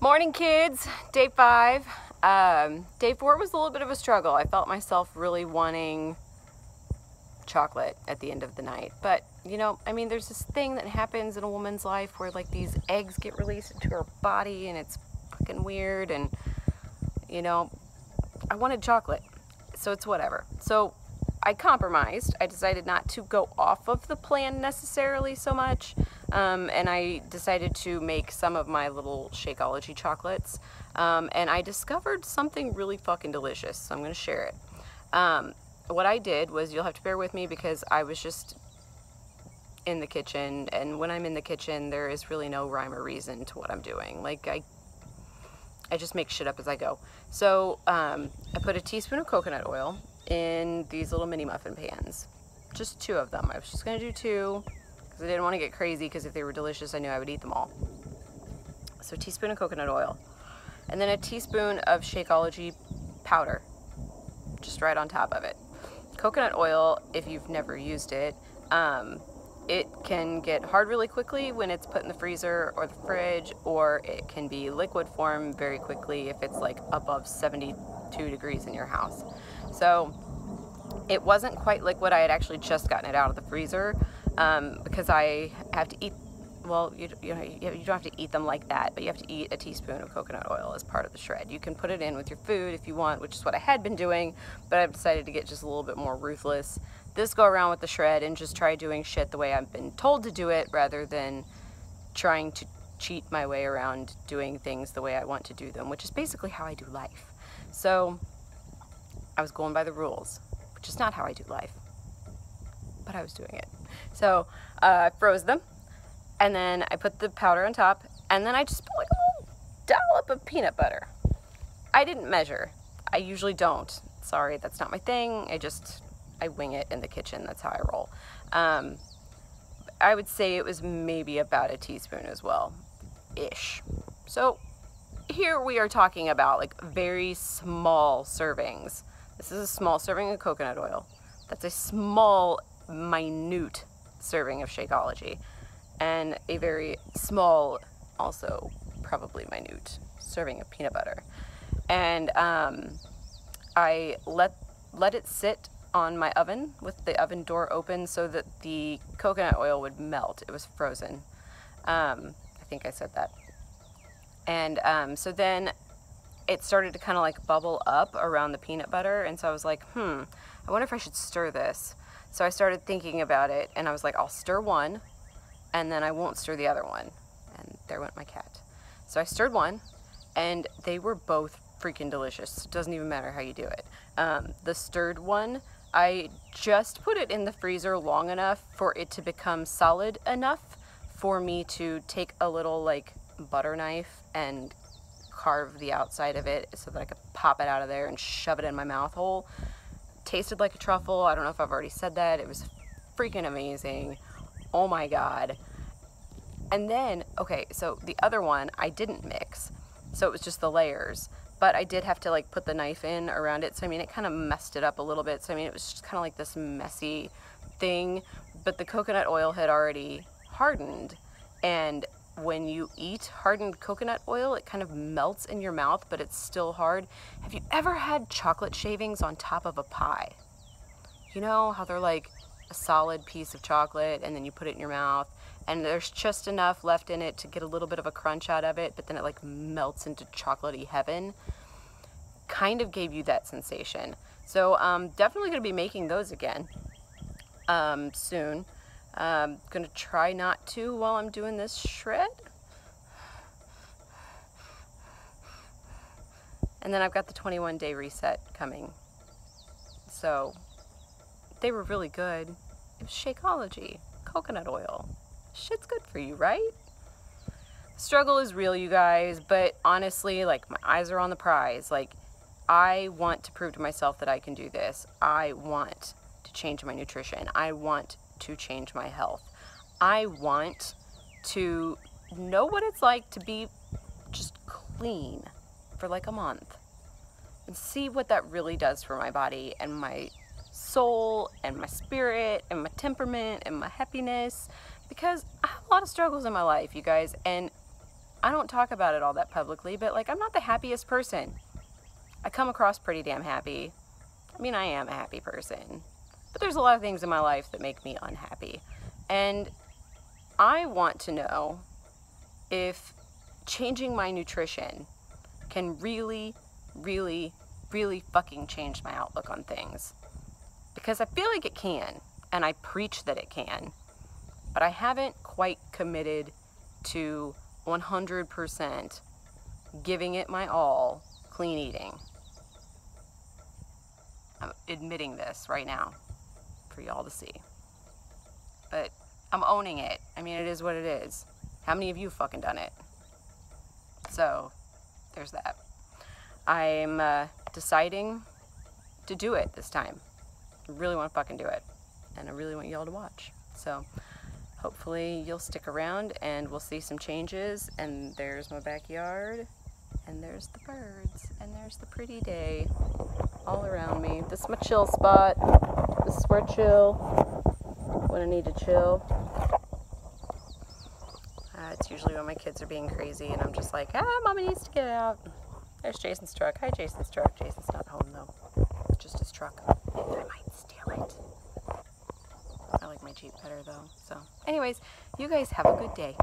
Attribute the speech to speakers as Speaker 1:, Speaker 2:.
Speaker 1: Morning, kids. Day 5. Day 4 was a little bit of a struggle. I felt myself really wanting chocolate at the end of the night. But, there's this thing that happens in a woman's life where, like, these eggs get released into her body, and it's fucking weird, and, I wanted chocolate. So it's whatever. So I compromised. I decided not to go off of the plan necessarily so much. And I decided to make some of my little Shakeology chocolates. And I discovered something really fucking delicious. So I'm going to share it. What I did was, you'll have to bear with me because I was just in the kitchen. And when I'm in the kitchen, there is really no rhyme or reason to what I'm doing. Like, I just make shit up as I go. So I put a teaspoon of coconut oil in these little mini muffin pans. Just 2 of them. I was just going to do 2 because I didn't want to get crazy, because if they were delicious, I knew I would eat them all. So a teaspoon of coconut oil. And then a teaspoon of Shakeology powder. Just right on top of it. Coconut oil, if you've never used it, it can get hard really quickly when it's put in the freezer or the fridge, or it can be liquid form very quickly if it's like above 72 degrees in your house. So it wasn't quite liquid. I had actually just gotten it out of the freezer because I have to eat, well, you don't have to eat them like that, but you have to eat a teaspoon of coconut oil as part of the shred. You can put it in with your food if you want, which is what I had been doing, but I've decided to get just a little bit more ruthless this go around with the shred and just try doing shit the way I've been told to do it, rather than trying to cheat my way around doing things the way I want to do them, which is basically how I do life. So I was going by the rules, which is not how I do life, but I was doing it. So I froze them, and then I put the powder on top, and then I just put like a little dollop of peanut butter. I didn't measure. I usually don't. Sorry, that's not my thing. I wing it in the kitchen. That's how I roll. I would say it was maybe about a teaspoon as well, ish. So here we are talking about like very small servings. This is a small serving of coconut oil. That's a small, minute serving of Shakeology. And a very small, also probably minute, serving of peanut butter. And I let it sit on my oven with the oven door open so that the coconut oil would melt. It was frozen. I think I said that. And so then it started to kind of like bubble up around the peanut butter, and so I was like, I wonder if I should stir this. So I started thinking about it, and I was like, I'll stir one, and then I won't stir the other one. And there went my cat. So I stirred one, and they were both freaking delicious. It doesn't even matter how you do it. The stirred one, I just put it in the freezer long enough for it to become solid enough for me to take a little like butter knife and carve the outside of it so that I could pop it out of there and shove it in my mouth hole. Tasted like a truffle. I don't know if I've already said that. It was freaking amazing. Oh my God. And then, okay, so the other one I didn't mix. So it was just the layers. But I did have to like put the knife in around it. So I mean, it kind of messed it up a little bit. So I mean, it was just kind of like this messy thing. But the coconut oil had already hardened. And when you eat hardened coconut oil, it kind of melts in your mouth, but it's still hard. Have you ever had chocolate shavings on top of a pie? You know how they're like a solid piece of chocolate, and then you put it in your mouth, and there's just enough left in it to get a little bit of a crunch out of it, but then it like melts into chocolatey heaven. Kind of gave you that sensation. So definitely going to be making those again soon. Gonna try not to while I'm doing this shred. And then I've got the 21-day reset coming. So they were really good. It was Shakeology, coconut oil. Shit's good for you, right? Struggle is real, you guys, but honestly, like, my eyes are on the prize. Like, I want to prove to myself that I can do this. I want to change my nutrition. I want to change my health. I want to know what it's like to be just clean for like a month and see what that really does for my body and my soul and my spirit and my temperament and my happiness, because I have a lot of struggles in my life, you guys, and I don't talk about it all that publicly, but like I'm not the happiest person. I come across pretty damn happy. I mean, I am a happy person, but there's a lot of things in my life that make me unhappy. And I want to know if changing my nutrition can really, really, really fucking change my outlook on things. Because I feel like it can, and I preach that it can, but I haven't quite committed to 100% giving it my all clean eating. I'm admitting this right now for y'all to see. But I'm owning it. I mean, it is what it is. How many of you fucking done it? So, there's that. I'm deciding to do it this time. I really want to fucking do it. And I really want y'all to watch. So, hopefully you'll stick around and we'll see some changes. And there's my backyard. And there's the birds. And there's the pretty day all around me. This is my chill spot. This is where I chill when I need to chill. It's usually when my kids are being crazy and I'm just like, mommy needs to get out. There's Jason's truck. Hi, Jason's truck. Jason's not home though. Just his truck. I might steal it. I like my Jeep better though. So anyways, you guys have a good day.